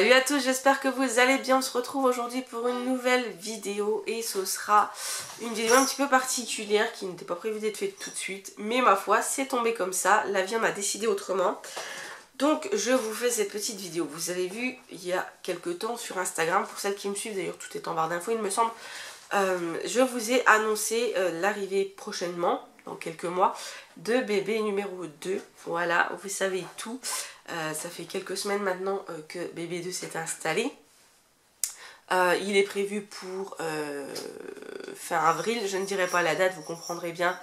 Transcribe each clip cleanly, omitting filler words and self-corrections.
Salut à tous, j'espère que vous allez bien. On se retrouve aujourd'hui pour une nouvelle vidéo et ce sera une vidéo un petit peu particulière qui n'était pas prévue d'être faite tout de suite, mais ma foi c'est tombé comme ça, la vie en a décidé autrement. Donc je vous fais cette petite vidéo. Vous avez vu il y a quelques temps sur Instagram, pour celles qui me suivent d'ailleurs, tout est en barre d'infos il me semble, je vous ai annoncé l'arrivée prochainement, dans quelques mois, de bébé numéro 2. Voilà, vous savez tout. Ça fait quelques semaines maintenant que bébé 2 s'est installé. Il est prévu pour fin avril. Je ne dirai pas la date, vous comprendrez bien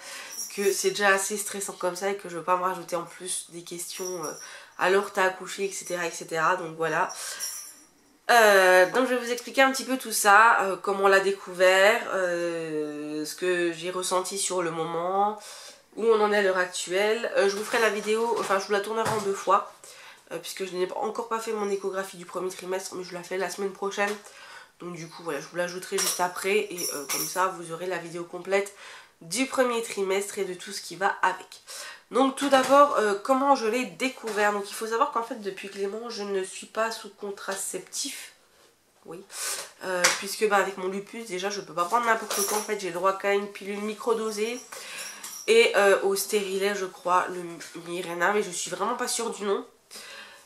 que c'est déjà assez stressant comme ça et que je ne veux pas me rajouter en plus des questions alors t'as accouché, etc., etc. Donc voilà. Donc je vais vous expliquer un petit peu tout ça, comment on l'a découvert, ce que j'ai ressenti sur le moment, où on en est à l'heure actuelle. Je vous ferai la vidéo, enfin je vous la tournerai en 2 fois, puisque je n'ai encore pas fait mon échographie du premier trimestre, mais je la fais la semaine prochaine. Donc du coup voilà, je vous l'ajouterai juste après et comme ça vous aurez la vidéo complète du premier trimestre et de tout ce qui va avec. Donc tout d'abord, comment je l'ai découvert. Donc il faut savoir qu'en fait depuis Clément je ne suis pas sous contraceptif. Oui, puisque avec mon lupus déjà je peux pas prendre n'importe quoi. En fait j'ai le droit qu'à une pilule microdosée et au stérilet je crois, le Mirena, mais je suis vraiment pas sûre du nom.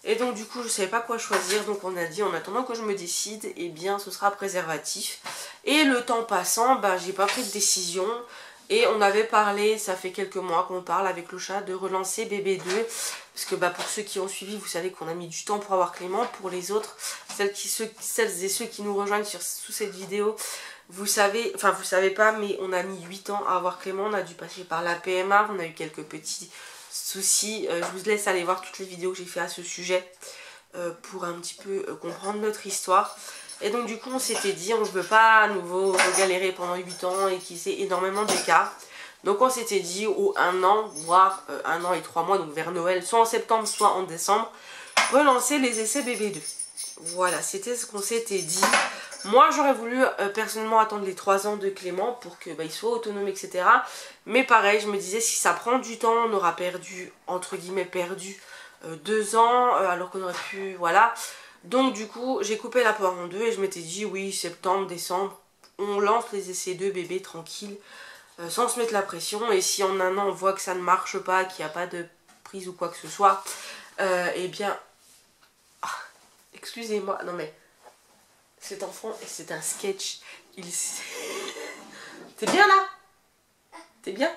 Et donc du coup je savais pas quoi choisir, donc on a dit en attendant que je me décide, et bien ce sera préservatif. Et le temps passant, j'ai pas pris de décision. Et on avait parlé, ça fait quelques mois qu'on parle avec le chat, de relancer bébé 2. Parce que pour ceux qui ont suivi, vous savez qu'on a mis du temps pour avoir Clément. Pour les autres, celles et ceux qui nous rejoignent sous cette vidéo, vous savez, enfin vous savez pas, mais on a mis 8 ans à avoir Clément. On a dû passer par la PMA, on a eu quelques petits soucis. Je vous laisse aller voir toutes les vidéos que j'ai fait à ce sujet pour un petit peu comprendre notre histoire. Et donc du coup on s'était dit on ne veut pas à nouveau galérer pendant 8 ans et qu'il y ait énormément d'écart. Donc on s'était dit au 1 an, voire 1 an et 3 mois, donc vers Noël, soit en septembre, soit en décembre, relancer les essais bébé 2. Voilà, c'était ce qu'on s'était dit. Moi j'aurais voulu personnellement attendre les 3 ans de Clément pour que il soit autonome, etc. Mais pareil, je me disais si ça prend du temps, on aura perdu, entre guillemets perdu, 2 ans, alors qu'on aurait pu, voilà. Donc du coup j'ai coupé la poire en deux et je m'étais dit oui, septembre, décembre, on lance les essais de bébé tranquille, sans se mettre la pression. Et si en 1 an on voit que ça ne marche pas, qu'il n'y a pas de prise ou quoi que ce soit, eh bien, excusez-moi, non mais cet enfant, c'est un sketch, t'es bien là? T'es bien?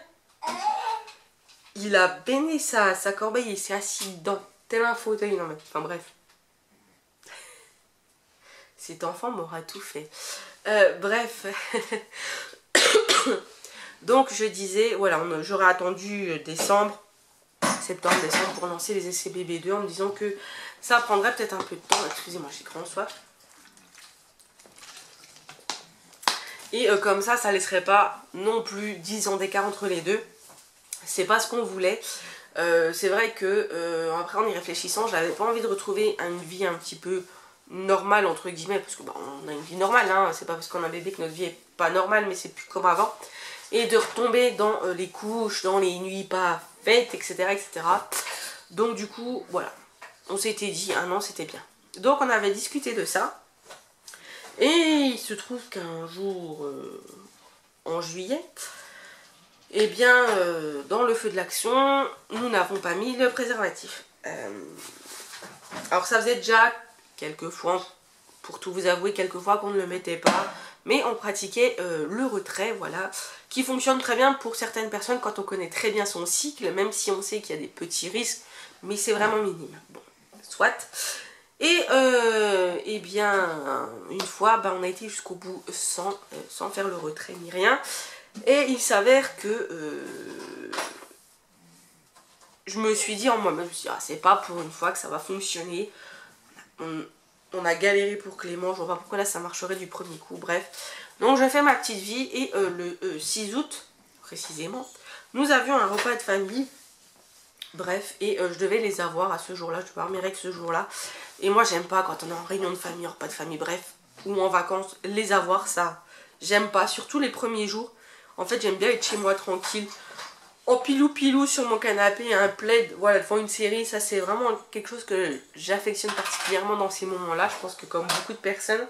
Il a baigné sa corbeille et s'est assis dans tel un fauteuil, non mais, enfin bref. Cet enfant m'aura tout fait. Bref. Donc je disais, voilà, j'aurais attendu décembre, septembre, décembre pour lancer les essais bébé 2 en me disant que ça prendrait peut-être un peu de temps. Excusez-moi, j'ai grand soif. Et comme ça laisserait pas non plus 10 ans d'écart entre les deux. C'est pas ce qu'on voulait. C'est vrai que après en y réfléchissant, je n'avais pas envie de retrouver une vie un petit peu normale entre guillemets, parce que on a une vie normale, hein, c'est pas parce qu'on a un bébé que notre vie est pas normale, mais c'est plus comme avant, et de retomber dans les couches, dans les nuits pas faites, etc., etc. Donc du coup voilà, on s'était dit 1 an c'était bien. Donc on avait discuté de ça, et il se trouve qu'un jour en juillet, eh bien dans le feu de l'action, nous n'avons pas mis le préservatif. Alors ça faisait déjà quelques fois, pour tout vous avouer, quelques fois qu'on ne le mettait pas, mais on pratiquait le retrait, voilà, qui fonctionne très bien pour certaines personnes quand on connaît très bien son cycle, même si on sait qu'il y a des petits risques, mais c'est vraiment minime. Bon, soit. Et eh bien, une fois, on a été jusqu'au bout sans faire le retrait ni rien, et il s'avère que je me suis dit en moi-même, je me suis dit, c'est pas pour une fois que ça va fonctionner. On a galéré pour Clément, je vois pas pourquoi là ça marcherait du premier coup, bref. Donc je fais ma petite vie et le 6 août, précisément, nous avions un repas de famille, bref, et je devais les avoir à ce jour-là, je devais avoir mes règles ce jour-là. Et moi j'aime pas quand on est en réunion de famille, repas de famille, bref, ou en vacances, les avoir, ça, j'aime pas, surtout les premiers jours. En fait j'aime bien être chez moi tranquille, en pilou sur mon canapé, un plaid, voilà, devant une série. Ça c'est vraiment quelque chose que j'affectionne particulièrement dans ces moments-là. Je pense que comme beaucoup de personnes,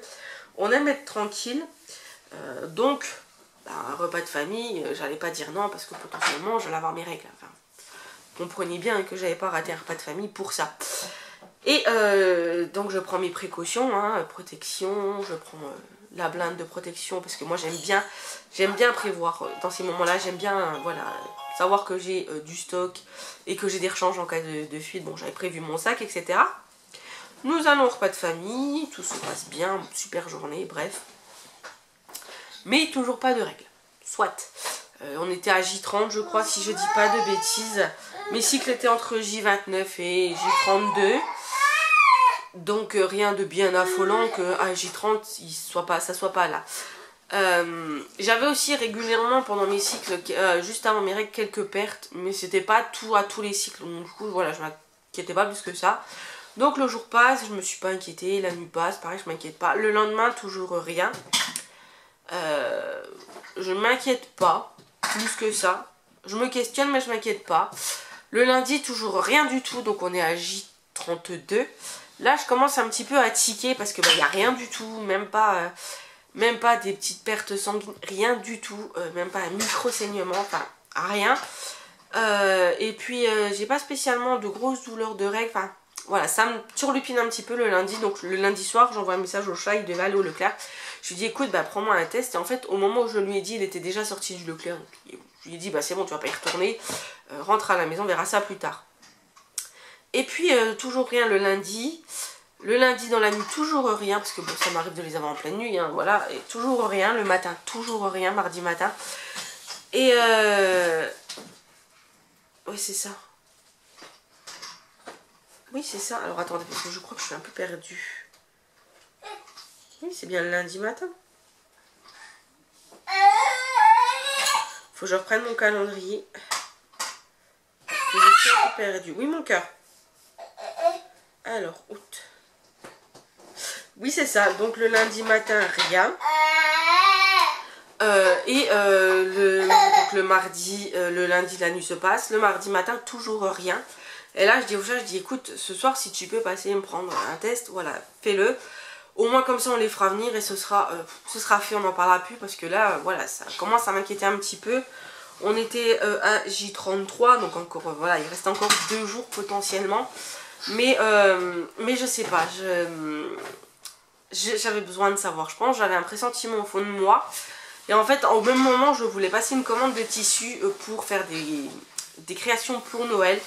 on aime être tranquille. Donc, bah, un repas de famille, j'allais pas dire non parce que potentiellement j'allais avoir mes règles. Enfin, comprenez bien que j'avais pas raté un repas de famille pour ça. Et donc je prends mes précautions, hein, protection, je prends la blinde de protection parce que moi j'aime bien prévoir dans ces moments-là, j'aime bien voilà, savoir que j'ai du stock et que j'ai des rechanges en cas de fuite. Bon, j'avais prévu mon sac, etc. Nous allons au repas de famille, tout se passe bien, super journée, bref. Mais toujours pas de règles. Soit. On était à J30, je crois, si je dis pas de bêtises. Mes cycles étaient entre J29 et J32. Donc rien de bien affolant qu'à J30, ça soit pas là. J'avais aussi régulièrement pendant mes cycles, juste avant mes règles, quelques pertes. Mais c'était pas tout à tous les cycles. Donc du coup, voilà, je m'inquiétais pas plus que ça. Donc le jour passe, je me suis pas inquiétée. La nuit passe, pareil, je m'inquiète pas. Le lendemain, toujours rien. Je m'inquiète pas plus que ça. Je me questionne mais je m'inquiète pas. Le lundi, toujours rien du tout. Donc on est à J32. Là je commence un petit peu à tiquer parce que y a rien du tout. Même pas des petites pertes sanguines. Rien du tout. Même pas un micro saignement. Enfin rien. Et puis j'ai pas spécialement de grosses douleurs de règles. Enfin voilà, ça me turlupine un petit peu le lundi. Donc le lundi soir j'envoie un message au chat. Il devait aller au Leclerc. Je lui ai dit écoute, bah prends-moi un test. Et en fait au moment où je lui ai dit, il était déjà sorti du Leclerc. Donc, je lui ai dit bah c'est bon, tu vas pas y retourner. Rentre à la maison, on verra ça plus tard. Et puis toujours rien le lundi. Le lundi dans la nuit, toujours rien. Parce que bon, ça m'arrive de les avoir en pleine nuit. Hein, voilà. Et toujours rien. Le matin, toujours rien. Mardi matin. Et ouais, c'est ça. Oui, c'est ça. Alors attendez, parce que je crois que je suis un peu perdue. Oui, c'est bien le lundi matin. Faut que je reprenne mon calendrier. Je suis un peu perdue. Oui, mon cœur. Alors, août. Oui, c'est ça. Donc, le lundi matin, rien. Donc, le mardi, le lundi, la nuit se passe. Le mardi matin, toujours rien. Et là, je dis au chat, je dis, écoute, ce soir, si tu peux passer me prendre un test, voilà, fais-le. Au moins, comme ça, on les fera venir et ce sera fait, on n'en parlera plus. Parce que là, voilà, ça commence à m'inquiéter un petit peu. On était à J33, donc encore, voilà, il reste encore 2 jours potentiellement. Mais je sais pas, j'avais besoin de savoir, je pense, j'avais un pressentiment au fond de moi. Et en fait, au même moment, je voulais passer une commande de tissu pour faire des créations pour Noël.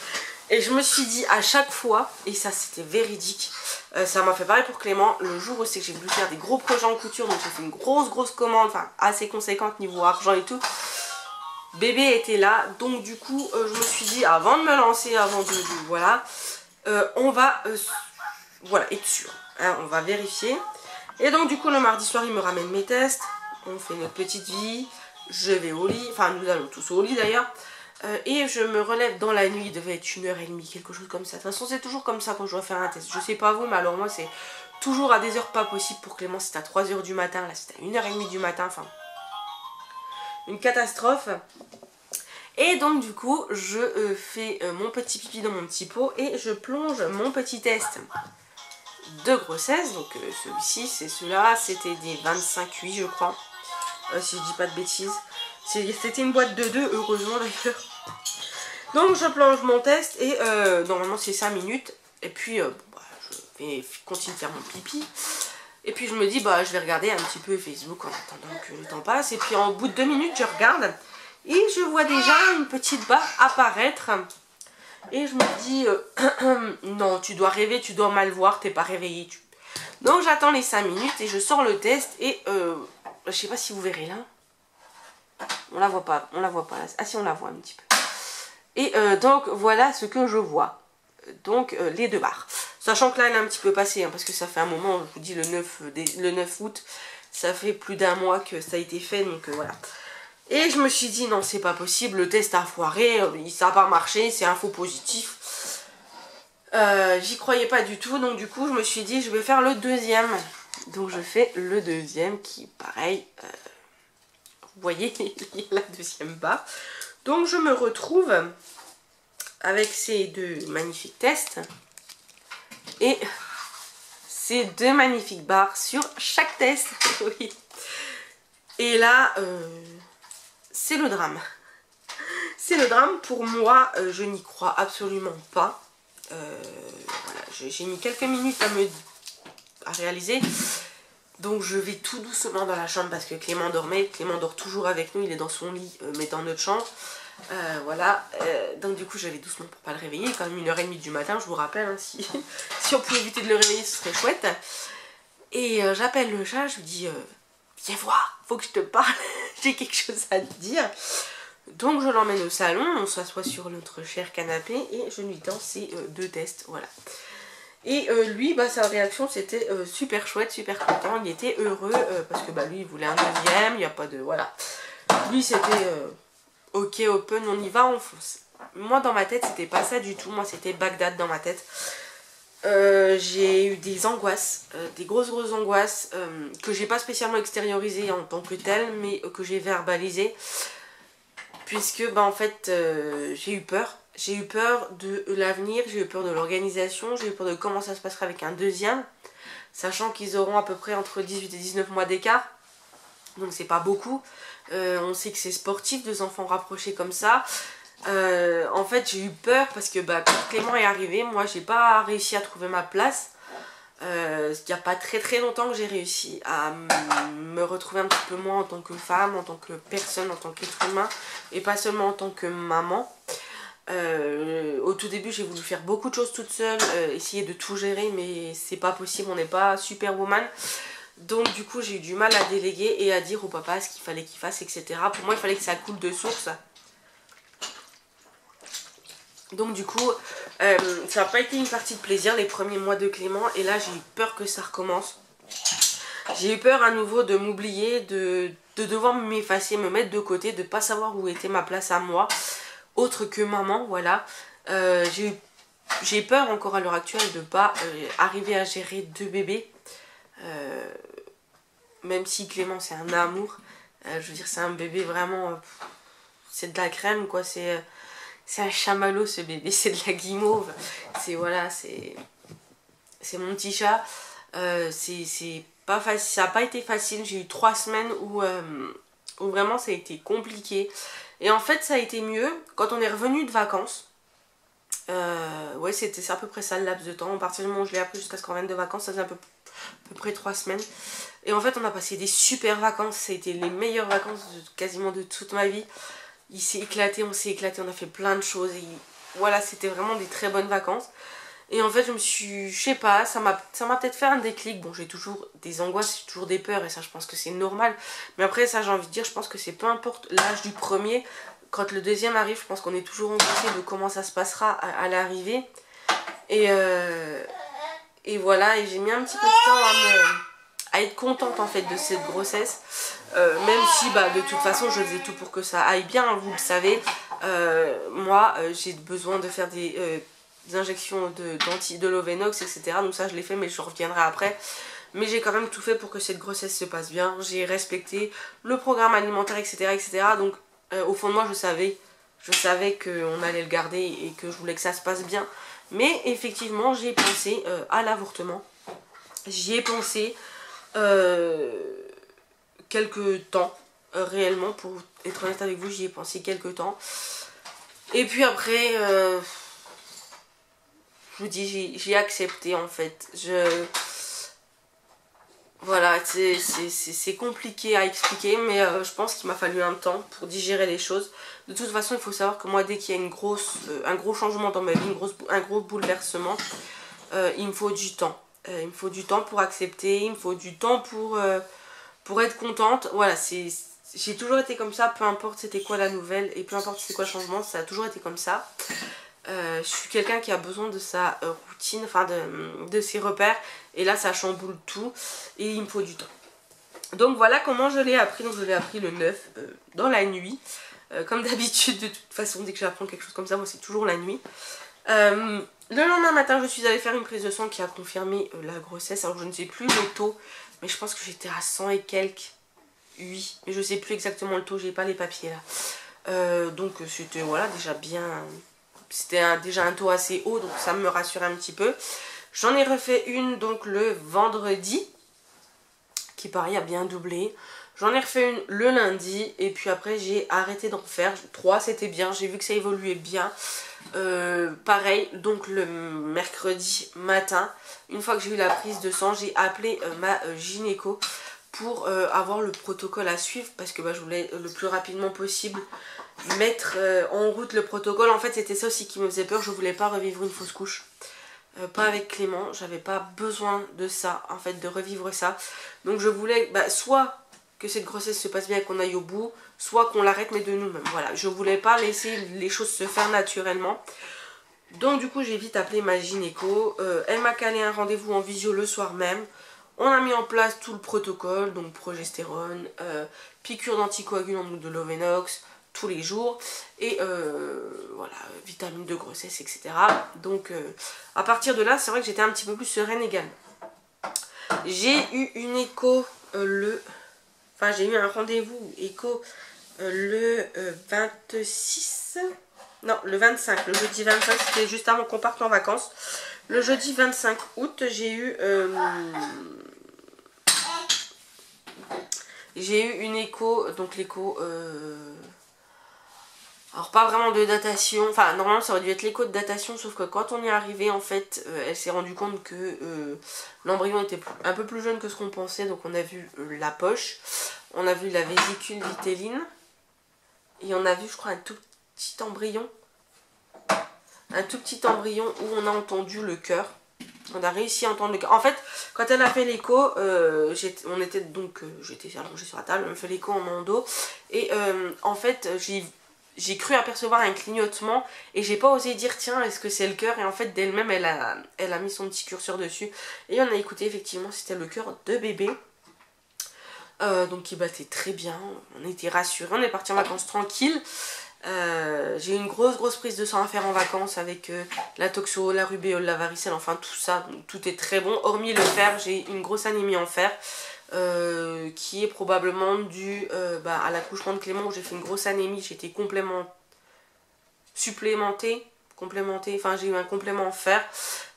Et je me suis dit à chaque fois, et ça c'était véridique, ça m'a fait pareil pour Clément, le jour où c'est que j'ai voulu faire des gros projets en couture, donc j'ai fait une grosse commande, enfin assez conséquente niveau argent et tout. Bébé était là, donc du coup je me suis dit avant de me lancer, voilà, on va voilà, être sûr, hein, on va vérifier. Et donc du coup le mardi soir il me ramène mes tests, on fait notre petite vie, je vais au lit, enfin nous allons tous au lit d'ailleurs. Et je me relève dans la nuit, il devait être 1h30, quelque chose comme ça. De toute façon c'est toujours comme ça quand je dois faire un test, je sais pas vous mais alors moi c'est toujours à des heures pas possibles. Pour Clément c'était à 3h du matin, là c'était à 1h30 du matin, enfin une catastrophe. Et donc du coup je fais mon petit pipi dans mon petit pot et je plonge mon petit test de grossesse. Donc celui-ci c'est celui-là, c'était des 25/8 je crois, si je dis pas de bêtises. C'était une boîte de 2, heureusement d'ailleurs. Donc je plonge mon test et normalement c'est 5 minutes. Et puis je vais continuer de faire mon pipi. Et puis je me dis bah je vais regarder un petit peu Facebook en attendant que le temps passe. Et puis en bout de 2 minutes je regarde et je vois déjà une petite barre apparaître. Et je me dis non, tu dois rêver, tu dois mal voir, t'es pas réveillé. Donc j'attends les 5 minutes et je sors le test. Et je sais pas si vous verrez là. On la voit pas, là. Ah si, on la voit un petit peu. Et donc voilà ce que je vois. Donc les 2 barres. Sachant que là elle est un petit peu passée, hein, parce que ça fait un moment, je vous dis le 9 août, ça fait plus d'1 mois que ça a été fait, donc voilà. Et je me suis dit non c'est pas possible, le test a foiré, ça n'a pas marché, c'est un faux positif. J'y croyais pas du tout, donc du coup je me suis dit je vais faire le deuxième. Donc je fais le deuxième qui pareil, vous voyez il y a la deuxième barre. Donc je me retrouve avec ces deux magnifiques tests et ces deux magnifiques barres sur chaque test. Oui. Et là, c'est le drame. C'est le drame pour moi, je n'y crois absolument pas. Voilà, j'ai mis quelques minutes à réaliser. Donc je vais tout doucement dans la chambre parce que Clément dormait. Clément dort toujours avec nous, il est dans son lit mais dans notre chambre. Voilà, donc du coup je vais doucement pour pas le réveiller. Il est quand même 1h30 du matin, je vous rappelle, hein, si on pouvait éviter de le réveiller ce serait chouette. Et j'appelle le chat, je lui dis viens voir, faut que je te parle, j'ai quelque chose à te dire. Donc je l'emmène au salon, on s'assoit sur notre cher canapé et je lui tends ces deux tests, voilà. Et lui, bah, sa réaction c'était super chouette, super content, il était heureux parce que bah, lui il voulait un deuxième, il n'y a pas de... voilà. Lui c'était ok open, on y va, on fonce. Moi dans ma tête c'était pas ça du tout, moi c'était Bagdad dans ma tête. J'ai eu des angoisses, des grosses angoisses que j'ai pas spécialement extériorisées en tant que telles, mais que j'ai verbalisées. Puisque bah, en fait j'ai eu peur. J'ai eu peur de l'avenir, j'ai eu peur de l'organisation, j'ai eu peur de comment ça se passera avec un deuxième. Sachant qu'ils auront à peu près entre 18 et 19 mois d'écart. Donc c'est pas beaucoup. On sait que c'est sportif, 2 enfants rapprochés comme ça. En fait j'ai eu peur parce que bah, quand Clément est arrivé, moi j'ai pas réussi à trouver ma place. Il n'y a pas très longtemps que j'ai réussi à me retrouver un petit peu moins en tant que femme, en tant que personne, en tant qu'être humain et pas seulement en tant que maman. Au tout début j'ai voulu faire beaucoup de choses toute seule, essayer de tout gérer mais c'est pas possible, on n'est pas superwoman. Donc du coup j'ai eu du mal à déléguer et à dire au papa ce qu'il fallait qu'il fasse, etc. Pour moi il fallait que ça coule de source. Donc du coup, ça n'a pas été une partie de plaisir les premiers mois de Clément. Et là j'ai eu peur que ça recommence. J'ai eu peur à nouveau de m'oublier, de devoir m'effacer, me mettre de côté, de ne pas savoir où était ma place à moi. Autre que maman, voilà. J'ai peur encore à l'heure actuelle de ne pas arriver à gérer 2 bébés. Même si Clément c'est un amour. Je veux dire c'est un bébé vraiment... c'est de la crème quoi, c'est un chamallow ce bébé, c'est de la guimauve. C'est voilà, c'est mon petit chat. C'est pas facile, ça n'a pas été facile. J'ai eu 3 semaines où vraiment ça a été compliqué. Et en fait ça a été mieux quand on est revenu de vacances. Ouais c'est à peu près ça le laps de temps. À partir du moment où je l'ai appris jusqu'à ce qu'on revienne de vacances, ça faisait à peu près 3 semaines. Et en fait on a passé des super vacances. Ça a été les meilleures vacances quasiment de toute ma vie. Il s'est éclaté, on s'est éclaté, on a fait plein de choses. Et voilà, c'était vraiment des très bonnes vacances. Et en fait, je me suis... je sais pas, ça m'a peut-être fait un déclic. Bon, j'ai toujours des angoisses, j'ai toujours des peurs. Et ça, je pense que c'est normal. Mais après, ça, j'ai envie de dire, je pense que c'est peu importe l'âge du premier. Quand le deuxième arrive, je pense qu'on est toujours angoissé de comment ça se passera à l'arrivée. Et voilà, et j'ai mis un petit peu de temps à être contente en fait de cette grossesse. Même si bah, de toute façon je faisais tout pour que ça aille bien, vous le savez. Moi j'ai besoin de faire des injections de l'Ovenox, etc. Donc ça je l'ai fait mais je reviendrai après. Mais j'ai quand même tout fait pour que cette grossesse se passe bien. J'ai respecté le programme alimentaire, etc. Donc au fond de moi je savais qu'on allait le garder et que je voulais que ça se passe bien. Mais effectivement j'y ai pensé à l'avortement. J'y ai pensé quelques temps, réellement, pour être honnête avec vous, j'y ai pensé quelques temps. Et puis après, je vous dis, j'ai accepté en fait. Voilà, c'est compliqué à expliquer, mais je pense qu'il m'a fallu un temps pour digérer les choses. De toute façon, il faut savoir que moi, dès qu'il y a un gros changement dans ma vie, un gros bouleversement, il me faut du temps. Il me faut du temps pour accepter, il me faut du temps pour être contente. Voilà, j'ai toujours été comme ça, peu importe c'était quoi la nouvelle et peu importe c'était quoi le changement, ça a toujours été comme ça. Je suis quelqu'un qui a besoin de sa routine, enfin de ses repères, et là ça chamboule tout et il me faut du temps. Donc voilà comment je l'ai appris. Donc je l'ai appris le 9 dans la nuit, comme d'habitude. De toute façon dès que j'apprends quelque chose comme ça, moi c'est toujours la nuit. Le lendemain matin je suis allée faire une prise de sang qui a confirmé la grossesse. Alors je ne sais plus le taux, mais je pense que j'étais à 100 et quelques, oui, mais je sais plus exactement le taux, j'ai pas les papiers là. Donc c'était voilà, déjà bien, c'était déjà un taux assez haut, donc ça me rassurait un petit peu. J'en ai refait une donc le vendredi, qui pareil a bien doublé. J'en ai refait une le lundi et puis après j'ai arrêté d'en faire. 3 c'était bien, j'ai vu que ça évoluait bien. Pareil, donc le mercredi matin, une fois que j'ai eu la prise de sang, j'ai appelé ma gynéco pour avoir le protocole à suivre parce que je voulais le plus rapidement possible mettre en route le protocole. En fait c'était ça aussi qui me faisait peur, je voulais pas revivre une fausse couche. Pas avec Clément, j'avais pas besoin de ça, en fait, de revivre ça. Donc je voulais soit que cette grossesse se passe bien et qu'on aille au bout, soit qu'on l'arrête mais de nous-mêmes. Voilà, je voulais pas laisser les choses se faire naturellement. Donc du coup j'ai vite appelé ma gynéco, elle m'a calé un rendez-vous en visio le soir même. On a mis en place tout le protocole, donc progestérone, piqûre d'anticoagulant, donc de Lovenox, tous les jours et voilà, vitamines de grossesse, etc. Donc à partir de là c'est vrai que j'étais un petit peu plus sereine également. J'ai eu une écho j'ai eu un rendez-vous écho le 26, non le 25, le jeudi 25, c'était juste avant qu'on parte en vacances. Le jeudi 25 août j'ai eu une écho, donc l'écho alors pas vraiment de datation, enfin normalement ça aurait dû être l'écho de datation, sauf que quand on y est arrivé en fait elle s'est rendue compte que l'embryon était un peu plus jeune que ce qu'on pensait. Donc on a vu la poche, on a vu la vésicule vitelline et on a vu je crois un tout petit embryon où on a entendu le cœur. On a réussi à entendre le cœur. En fait, quand elle a fait l'écho, j'étais allongée sur la table, elle me fait l'écho en endo. Et en fait, j'ai cru apercevoir un clignotement et j'ai pas osé dire tiens est-ce que c'est le cœur, et en fait d'elle-même elle a mis son petit curseur dessus et on a écouté, effectivement c'était le cœur de bébé. Donc il battait très bien, on était rassurés, on est parti en vacances tranquille. J'ai eu une grosse prise de sang à faire en vacances avec la toxo, la rubéole, la varicelle, enfin tout ça, donc tout est très bon, hormis le fer. J'ai une grosse anémie en fer qui est probablement due à l'accouchement de Clément où j'ai fait une grosse anémie, j'ai été complètement supplémentée, enfin j'ai eu un complément en fer.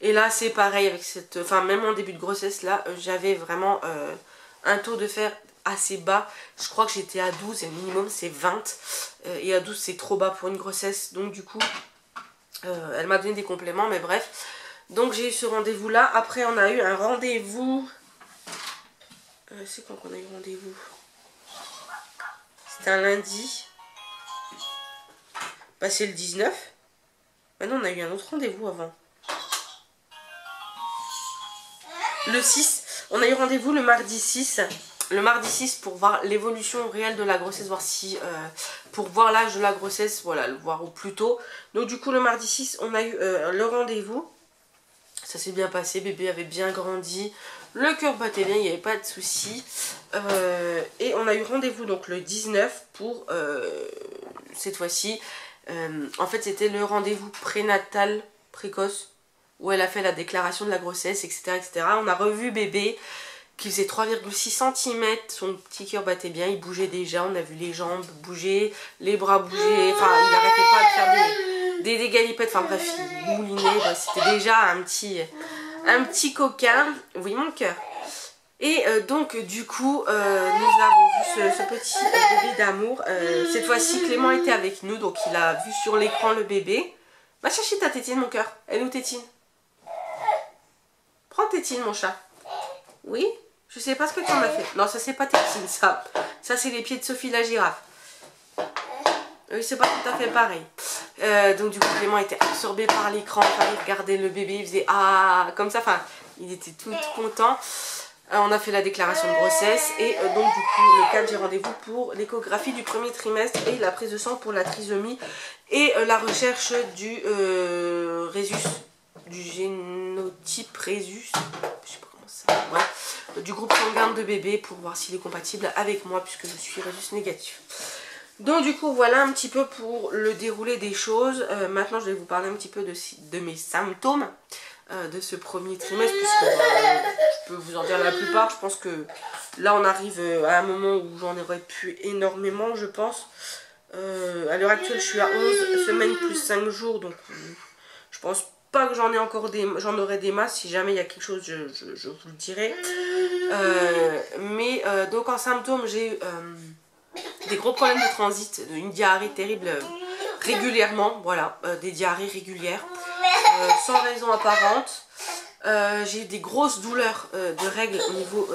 Et là c'est pareil avec même en début de grossesse là, j'avais vraiment un taux de fer assez bas. Je crois que j'étais à 12 et le minimum c'est 20 et à 12 c'est trop bas pour une grossesse. Donc du coup elle m'a donné des compléments, mais bref. Donc j'ai eu ce rendez-vous là. Après on a eu un rendez-vous, c'est quand qu'on a eu rendez-vous? C'était un lundi. C'est le 19. Maintenant on a eu un autre rendez-vous avant. Le 6. On a eu rendez-vous le mardi 6. Le mardi 6 pour voir l'évolution réelle de la grossesse, voir si pour voir l'âge de la grossesse, voilà, le voir au plus tôt. Donc du coup le mardi 6 on a eu le rendez-vous. Ça s'est bien passé, bébé avait bien grandi, le cœur battait bien, il n'y avait pas de soucis. Et on a eu rendez-vous donc le 19 pour cette fois-ci. En fait c'était le rendez-vous prénatal précoce où elle a fait la déclaration de la grossesse, etc. etc. On a revu bébé qui faisait 3,6 cm, son petit cœur battait bien, il bougeait déjà, on a vu les jambes bouger, les bras bouger, enfin il n'arrêtait pas de faire des galipettes, enfin bref, il moulinait, c'était déjà un petit coquin. Oui mon cœur. Et donc du coup nous avons vu ce petit bébé d'amour. Cette fois-ci Clément était avec nous, donc il a vu sur l'écran le bébé. Va chercher ta tétine mon cœur, elle est où tétine? Prends tétine mon chat. Oui? Je sais pas ce que tu en as fait. Non, ça c'est pas tétine, ça. Ça c'est les pieds de Sophie la girafe. Oui, c'est pas tout à fait pareil. Donc du coup Clément était absorbé par l'écran, il regardait le bébé, il faisait ah comme ça, enfin il était tout content. On a fait la déclaration de grossesse et donc du coup le 4 j'ai rendez-vous pour l'échographie du premier trimestre et la prise de sang pour la trisomie et la recherche du rhésus, du génotype rhésus, je sais pas comment ça s'appelle, ouais, du groupe sanguin de bébé pour voir s'il est compatible avec moi puisque je suis rhésus négatif. Donc du coup voilà un petit peu pour le déroulé des choses. Maintenant je vais vous parler un petit peu de mes symptômes de ce premier trimestre puisque je peux vous en dire la plupart. Je pense que là on arrive à un moment où j'en aurais pu énormément je pense. À l'heure actuelle, je suis à 11 semaines plus 5 jours, donc je pense pas que j'en aurai des masses. Si jamais il y a quelque chose, je vous le dirai. Donc en symptômes, j'ai eu des gros problèmes de transit, une diarrhée terrible régulièrement, voilà, des diarrhées régulières, sans raison apparente. J'ai eu des grosses douleurs de règles au niveau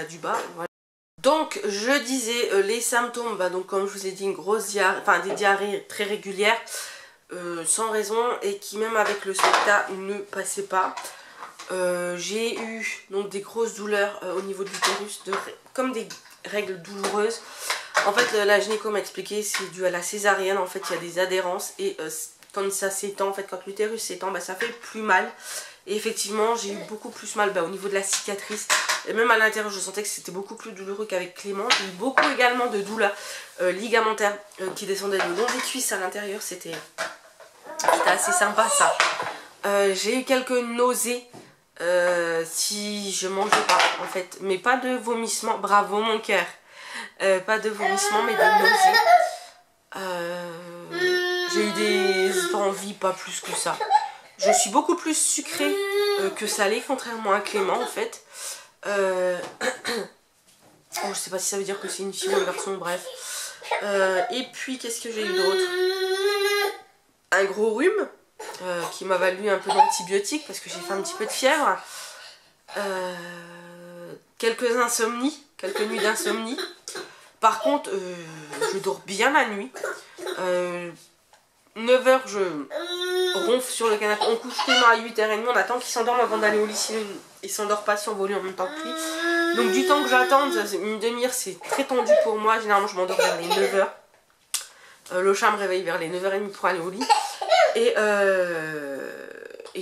du bas, voilà. Donc je disais les symptômes, donc comme je vous ai dit, une grosse diarrhée, enfin des diarrhées très régulières, sans raison, et qui même avec le Septa ne passait pas. J'ai eu donc des grosses douleurs au niveau de l'utérus, comme des règles douloureuses. En fait la gynéco m'a expliqué, c'est dû à la césarienne, en fait il y a des adhérences, et quand ça s'étend, en fait quand l'utérus s'étend, ça fait plus mal. Et effectivement j'ai eu beaucoup plus mal au niveau de la cicatrice, et même à l'intérieur je sentais que c'était beaucoup plus douloureux qu'avec Clément. J'ai eu beaucoup également de douleurs ligamentaires qui descendaient le long des cuisses à l'intérieur, c'était assez sympa ça. J'ai eu quelques nausées si je mangeais pas en fait, mais pas de vomissements, bravo mon cœur, pas de vomissements mais de nausées. J'ai eu des envies, pas plus que ça. Je suis beaucoup plus sucrée que salée, contrairement à Clément en fait. Je sais pas si ça veut dire que c'est une fille ou un garçon, bref. Et puis qu'est-ce que j'ai eu d'autre? Un gros rhume qui m'a valu un peu d'antibiotiques parce que j'ai fait un petit peu de fièvre. Quelques insomnies, quelques nuits d'insomnie. Par contre, je dors bien la nuit. 9 h, je ronfle sur le canapé. On couche Clément à 8 h 30. On attend qu'il s'endorme avant d'aller au lit. Sinon, il s'endort pas si on va au lit en même temps que lui. Donc, du temps que j'attende, une demi-heure, c'est très tendu pour moi. Généralement, je m'endors vers les 9 h. Le chat me réveille vers les 9 h 30 pour aller au lit. Et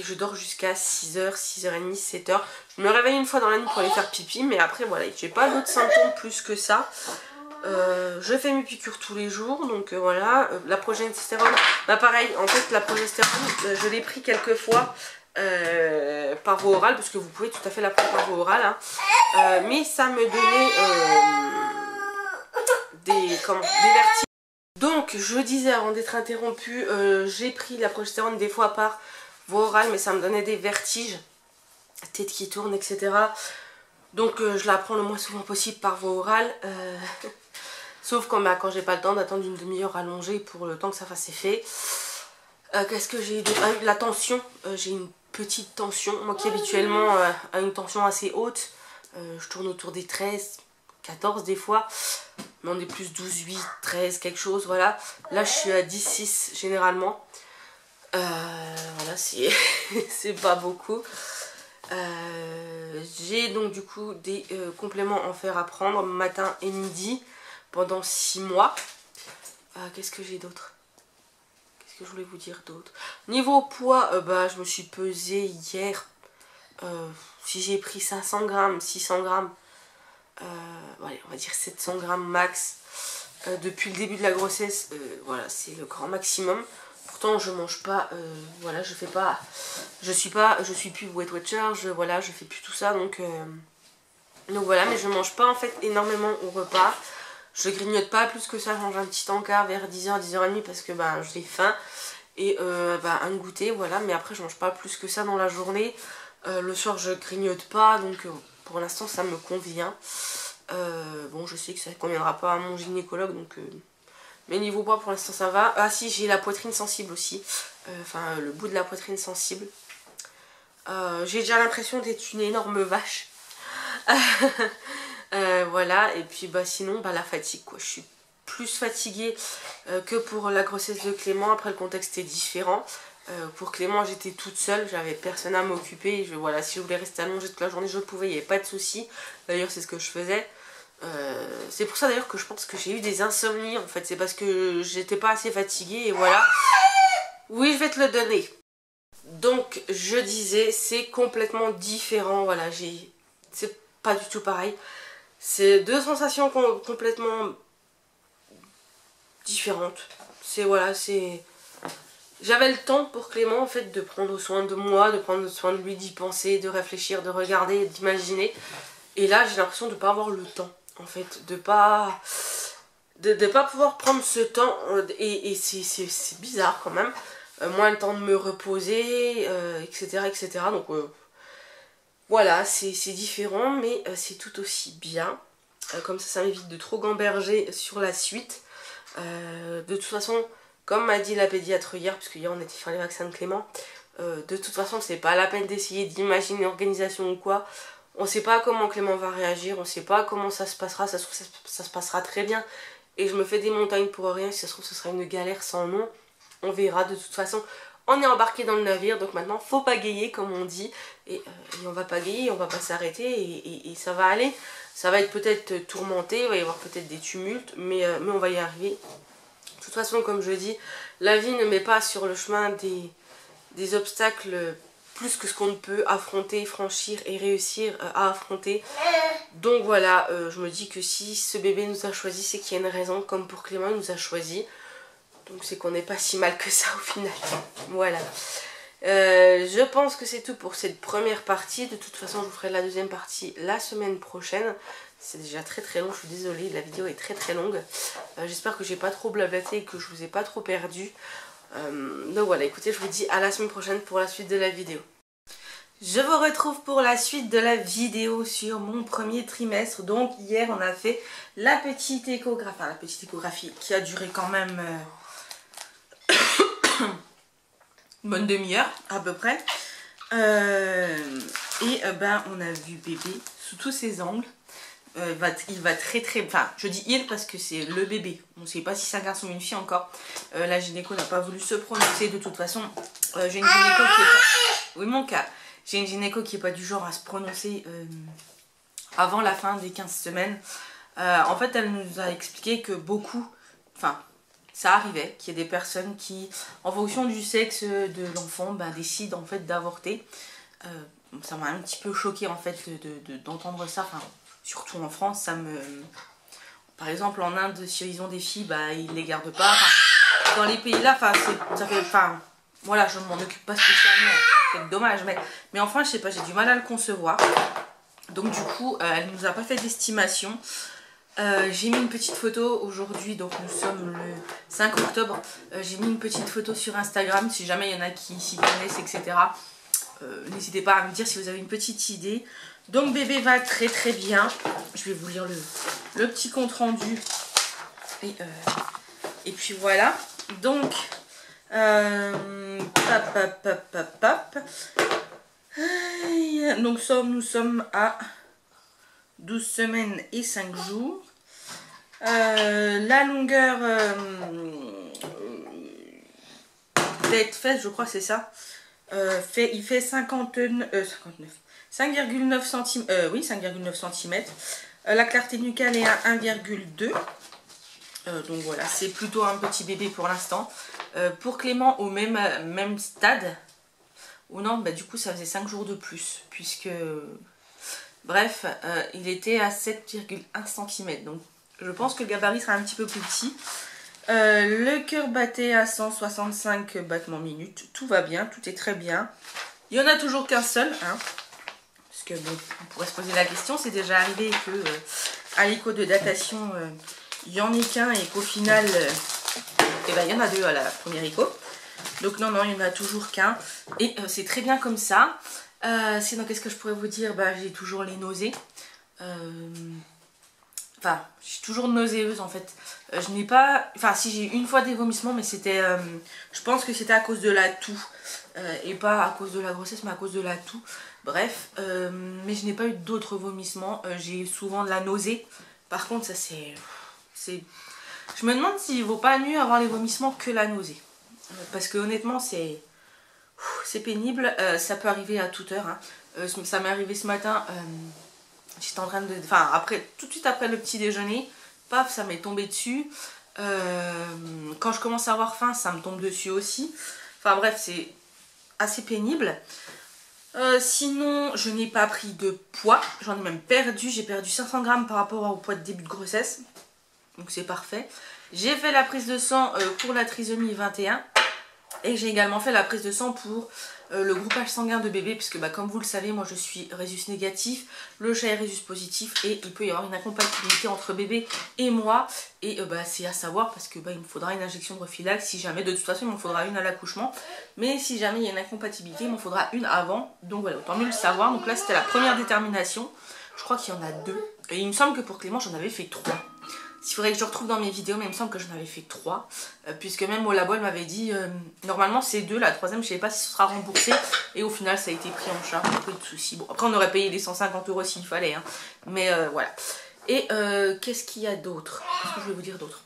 je dors jusqu'à 6 h, 6 h 30, 7 h. Je me réveille une fois dans la nuit pour aller faire pipi. Mais après, voilà, j'ai pas d'autres symptômes plus que ça. Je fais mes piqûres tous les jours, donc voilà. La progestérone, pareil, en fait la progestérone je l'ai pris quelques fois par voie orale, parce que vous pouvez tout à fait la prendre par voie orale, hein. Mais ça me donnait des vertiges. Donc je disais avant d'être interrompue, j'ai pris la progestérone des fois par voie orale, mais ça me donnait des vertiges, tête qui tourne, etc. Donc je la prends le moins souvent possible par voie orale. Sauf quand j'ai pas le temps d'attendre une demi-heure allongée pour le temps que ça fasse effet. Qu'est-ce que j'ai eu d'autre? La tension. J'ai une petite tension. Moi qui habituellement a une tension assez haute. Je tourne autour des 13, 14 des fois. Mais on est plus 12, 8, 13, quelque chose. Voilà. Là je suis à 10, 6 généralement. Voilà, c'est pas beaucoup. J'ai donc du coup des compléments en fer à prendre matin et midi pendant 6 mois. Qu'est-ce que j'ai d'autre? Qu'est-ce que je voulais vous dire d'autre? Niveau poids, je me suis pesée hier. Si j'ai pris 500 grammes, 600 grammes, ouais, on va dire 700 grammes max. Depuis le début de la grossesse, voilà, c'est le grand maximum. Pourtant je mange pas, voilà, je suis plus Weight Watcher, voilà, je fais plus tout ça, donc voilà, mais je mange pas en fait énormément au repas. Je grignote pas plus que ça, je mange un petit encart vers 10 h, 10 h 30 parce que j'ai faim. Et un goûter, voilà, mais après je mange pas plus que ça dans la journée. Le soir je grignote pas, donc pour l'instant ça me convient. Bon, je sais que ça ne conviendra pas à mon gynécologue, donc... Mais niveau poids pour l'instant ça va. Ah si, j'ai la poitrine sensible aussi. Enfin, le bout de la poitrine sensible. J'ai déjà l'impression d'être une énorme vache. Voilà, et puis sinon la fatigue quoi, je suis plus fatiguée que pour la grossesse de Clément. Après le contexte est différent. Pour Clément j'étais toute seule, j'avais personne à m'occuper. Voilà, si je voulais rester allongée toute la journée je pouvais, il n'y avait pas de souci. D'ailleurs c'est ce que je faisais. C'est pour ça d'ailleurs que je pense que j'ai eu des insomnies en fait, c'est parce que j'étais pas assez fatiguée et voilà. Oui, je vais te le donner. Donc je disais, c'est complètement différent, voilà, c'est pas du tout pareil. C'est deux sensations complètement différentes. J'avais le temps pour Clément en fait de prendre soin de moi, de prendre soin de lui, d'y penser, de réfléchir, de regarder, d'imaginer. Et là j'ai l'impression de pas avoir le temps en fait, de de ne pas pouvoir prendre ce temps, et c'est bizarre quand même, moins le temps de me reposer, etc. etc. Donc voilà, c'est différent, mais c'est tout aussi bien. Comme ça m'évite de trop gamberger sur la suite. De toute façon, comme m'a dit la pédiatre hier, puisque hier on était faire les vaccins de Clément, de toute façon c'est pas la peine d'essayer d'imaginer l'organisation ou quoi. On sait pas comment Clément va réagir, on sait pas comment ça se passera, ça se trouve ça se passera très bien. Et je me fais des montagnes pour rien, si ça se trouve ce sera une galère sans nom. On verra, de toute façon on est embarqué dans le navire, donc maintenant faut pagayer comme on dit. Et on va pagayer, on va pas s'arrêter et ça va aller. Ça va être peut-être tourmenté, il va y avoir peut-être des tumultes, mais on va y arriver. De toute façon, comme je dis, la vie ne met pas sur le chemin des obstacles plus que ce qu'on ne peut affronter, franchir et réussir à affronter. Donc voilà, je me dis que si ce bébé nous a choisi, c'est qu'il y a une raison, comme pour Clément il nous a choisi. Donc c'est qu'on n'est pas si mal que ça au final. Voilà. Je pense que c'est tout pour cette première partie. De toute façon, je vous ferai la deuxième partie la semaine prochaine. C'est déjà très très long, je suis désolée, la vidéo est très très longue. J'espère que j'ai pas trop blablaté et que je vous ai pas trop perdu. Donc voilà, écoutez, je vous dis à la semaine prochaine pour la suite de la vidéo. Je vous retrouve pour la suite de la vidéo sur mon premier trimestre. Donc hier, on a fait la petite échographie, enfin la petite échographie qui a duré quand même une bonne demi-heure à peu près. Ben on a vu bébé sous tous ses angles. Il va très très... Enfin, je dis il parce que c'est le bébé. On ne sait pas si c'est un garçon ou une fille encore. La gynéco n'a pas voulu se prononcer. De toute façon, j'ai une gynéco qui est pas... Oui, mon cas. J'ai une gynéco qui n'est pas du genre à se prononcer avant la fin des 15 semaines. En fait, elle nous a expliqué que beaucoup... Enfin, ça arrivait qu'il y ait des personnes qui, en fonction du sexe de l'enfant, ben, décident en fait d'avorter. Ça m'a un petit peu choqué en fait d'entendre ça. Enfin, surtout en France, ça me... Par exemple, en Inde, si ils ont des filles, bah, ils les gardent pas. Enfin, dans les pays là, ça fait... Enfin, voilà, je ne m'en occupe pas spécialement. C'est dommage, mais enfin, je sais pas, j'ai du mal à le concevoir. Donc du coup, elle nous a pas fait d'estimation. J'ai mis une petite photo aujourd'hui, donc nous sommes le 5 octobre. J'ai mis une petite photo sur Instagram, si jamais il y en a qui s'y connaissent, etc. N'hésitez pas à me dire si vous avez une petite idée. Donc bébé va très très bien. Je vais vous lire le petit compte rendu. Et puis voilà. Donc donc nous sommes à 12 semaines et 5 jours. La longueur tête-fesse, je crois que c'est ça. Il fait 5,9 cm. Oui, 5,9 cm. La clarté nucale est à 1,2. Donc voilà, c'est plutôt un petit bébé pour l'instant. Pour Clément, au même stade. Ou non, bah, du coup, ça faisait 5 jours de plus. Puisque, bref, il était à 7,1 cm. Donc, je pense que le gabarit sera un petit peu plus petit. Le cœur battait à 165 battements minutes. Tout va bien, tout est très bien. Il n'y en a toujours qu'un seul. Hein, parce que, bon, on pourrait se poser la question. C'est déjà arrivé que à l'écho de datation, il n'y en ait qu'un et qu'au final, ben, il y en a deux à la première écho. Donc non, il n'y en a toujours qu'un. Et c'est très bien comme ça. Sinon, qu'est-ce que je pourrais vous dire? Bah, j'ai toujours les nausées. Enfin, je suis toujours nauséeuse en fait. Je n'ai pas... Enfin, si j'ai eu une fois des vomissements, mais c'était... je pense que c'était à cause de la toux. Et pas à cause de la grossesse, mais à cause de la toux. Bref, mais je n'ai pas eu d'autres vomissements. J'ai souvent de la nausée. Par contre, ça c'est... Je me demande s'il vaut pas mieux avoir les vomissements que la nausée. Parce que honnêtement, c'est pénible. Ça peut arriver à toute heure. Hein. Ça m'est arrivé ce matin... J'étais en train de... Enfin, tout de suite après le petit déjeuner, paf, ça m'est tombé dessus. Quand je commence à avoir faim, ça me tombe dessus aussi. Enfin bref, c'est assez pénible. Sinon, je n'ai pas pris de poids. J'en ai même perdu. J'ai perdu 500 grammes par rapport au poids de début de grossesse. Donc c'est parfait. J'ai fait la prise de sang pour la trisomie 21. Et j'ai également fait la prise de sang pour le groupage sanguin de bébé, puisque bah, comme vous le savez, moi je suis rhésus négatif, le chat est rhésus positif, et il peut y avoir une incompatibilité entre bébé et moi. Et bah, c'est à savoir parce que bah, il me faudra une injection de Refilax si jamais, de toute façon il m'en faudra une à l'accouchement, mais si jamais il y a une incompatibilité, il m'en faudra une avant. Donc voilà, autant mieux le savoir. Donc là c'était la première détermination, je crois qu'il y en a 2, et il me semble que pour Clément j'en avais fait 3. Il faudrait que je retrouve dans mes vidéos, mais il me semble que j'en avais fait 3. Puisque même au labo, elle m'avait dit, normalement c'est 2, la troisième, je ne sais pas si ce sera remboursé. Et au final, ça a été pris en charge, pas de soucis. Bon, après, on aurait payé les 150 € s'il fallait. Hein. Mais voilà. Et qu'est-ce qu'il y a d'autre? Qu'est-ce que je vais vous dire d'autre?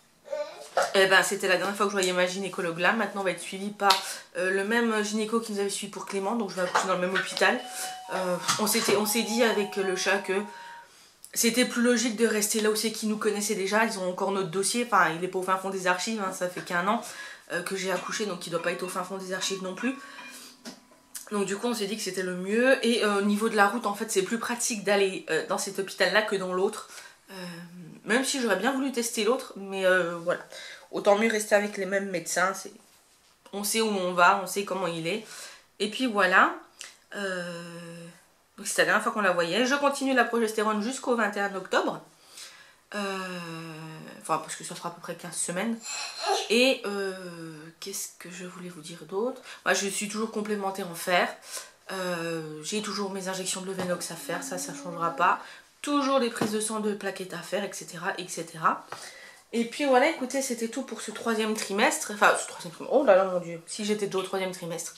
Eh ben, c'était la dernière fois que je voyais ma gynécologue là. Maintenant, on va être suivi par le même gynéco qui nous avait suivi pour Clément. Donc, je vais accoucher dans le même hôpital. On s'est dit avec le chat que c'était plus logique de rester là où c'est qu'ils nous connaissaient déjà. Ils ont encore notre dossier, enfin il est pas au fin fond des archives, hein. Ça fait qu'1 an que j'ai accouché, donc il doit pas être au fin fond des archives non plus. Donc du coup on s'est dit que c'était le mieux. Et au niveau de la route, en fait c'est plus pratique d'aller dans cet hôpital là que dans l'autre. Même si j'aurais bien voulu tester l'autre, mais voilà. Autant mieux rester avec les mêmes médecins, on sait où on va, on sait comment il est. Et puis voilà. Donc c'était la dernière fois qu'on la voyait. Je continue la progestérone jusqu'au 21 octobre. Enfin, parce que ça fera à peu près 15 semaines. Et qu'est-ce que je voulais vous dire d'autre? Moi, je suis toujours complémentaire en fer. J'ai toujours mes injections de Lovenox à faire, ça ne changera pas. Toujours des prises de sang de plaquettes à faire, etc. etc. Et puis voilà, écoutez, c'était tout pour ce 3e trimestre. Enfin, ce 3e trimestre. Oh là là, mon Dieu. Si j'étais déjà au 3e trimestre.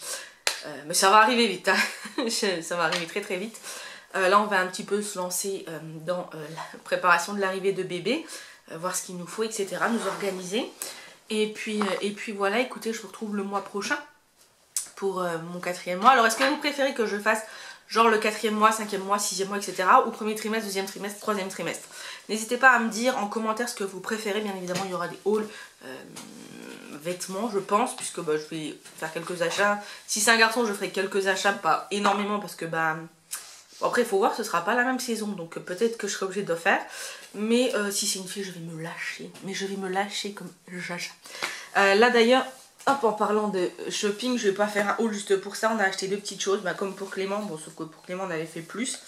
Mais ça va arriver vite, hein. Ça va arriver très très vite. Là on va un petit peu se lancer dans la préparation de l'arrivée de bébé, voir ce qu'il nous faut, etc. Nous organiser. Et puis voilà, écoutez, je vous retrouve le mois prochain pour mon 4e mois. Alors est-ce que vous préférez que je fasse genre le 4e mois, 5e mois, 6e mois, etc. ou 1er trimestre, 2e trimestre, 3e trimestre? N'hésitez pas à me dire en commentaire ce que vous préférez. Bien évidemment il y aura des hauls vêtements je pense, puisque bah, je vais faire quelques achats. Si c'est un garçon je ferai quelques achats, pas énormément parce que bah bon, après il faut voir, ce sera pas la même saison, donc peut-être que je serai obligée de le faire. Mais si c'est une fille je vais me lâcher, mais je vais me lâcher comme jaja. Là d'ailleurs, hop, en parlant de shopping, je vais pas faire un haul juste pour ça. On a acheté 2 petites choses, bah, comme pour Clément, bon sauf que pour Clément on avait fait plus.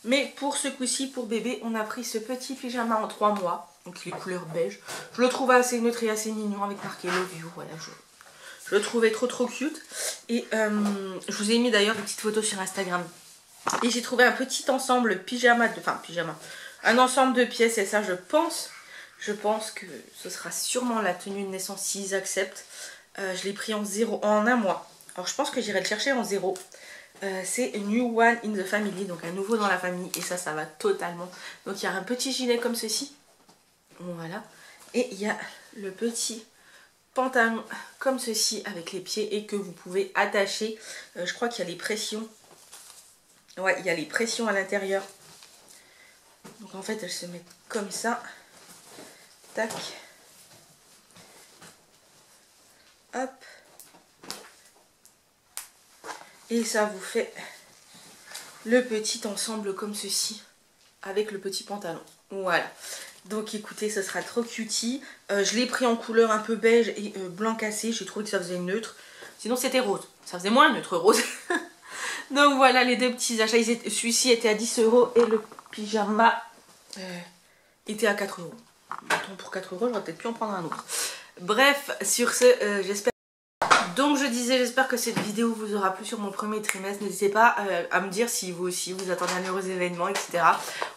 Mais pour ce coup-ci, pour bébé, on a pris ce petit pyjama en 3 mois. Donc il est couleur beige. Je le trouve assez neutre et assez mignon avec marqué Love You. Voilà, je le trouvais trop cute. Et je vous ai mis d'ailleurs des petites photos sur Instagram. Et j'ai trouvé un petit ensemble pyjama, un ensemble de pièces. Et ça je pense que ce sera sûrement la tenue de naissance s'ils acceptent. Je l'ai pris en 1 mois. Alors je pense que j'irai le chercher en 0. C'est New One in the Family, donc un nouveau dans la famille, et ça va totalement. Donc il y a un petit gilet comme ceci, voilà, et il y a le petit pantalon comme ceci avec les pieds et que vous pouvez attacher. Je crois qu'il y a les pressions, ouais, il y a les pressions à l'intérieur. Donc en fait elles se mettent comme ça, tac, hop. Et ça vous fait le petit ensemble comme ceci, avec le petit pantalon. Voilà. Donc écoutez, ce sera trop cutie. Je l'ai pris en couleur un peu beige et blanc cassé. J'ai trouvé que ça faisait neutre. Sinon c'était rose. Ça faisait moins neutre rose. Donc voilà les 2 petits achats. Celui-ci était à 10 € et le pyjama était à 4 €. Donc pour 4 €, j'aurais peut-être pu en prendre un autre. Bref, sur ce, j'espère. Donc je disais, j'espère que cette vidéo vous aura plu sur mon 1er trimestre. N'hésitez pas à me dire si vous aussi vous attendez un heureux événement, etc.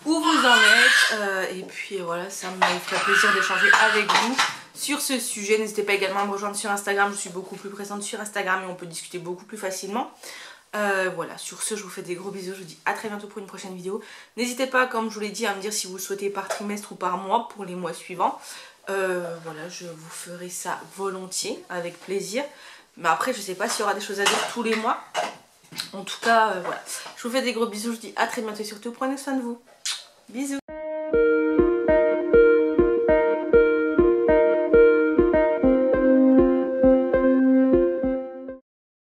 Où vous en êtes. Et puis voilà, ça me ferait plaisir d'échanger avec vous sur ce sujet. N'hésitez pas également à me rejoindre sur Instagram. Je suis beaucoup plus présente sur Instagram et on peut discuter beaucoup plus facilement. Voilà, sur ce je vous fais des gros bisous. Je vous dis à très bientôt pour une prochaine vidéo. N'hésitez pas, comme je vous l'ai dit, à me dire si vous le souhaitez par trimestre ou par mois pour les mois suivants. Voilà, je vous ferai ça volontiers, avec plaisir. Mais après, je sais pas s'il y aura des choses à dire tous les mois. En tout cas, voilà. Je vous fais des gros bisous. Je vous dis à très bientôt et surtout, prenez soin de vous. Bisous.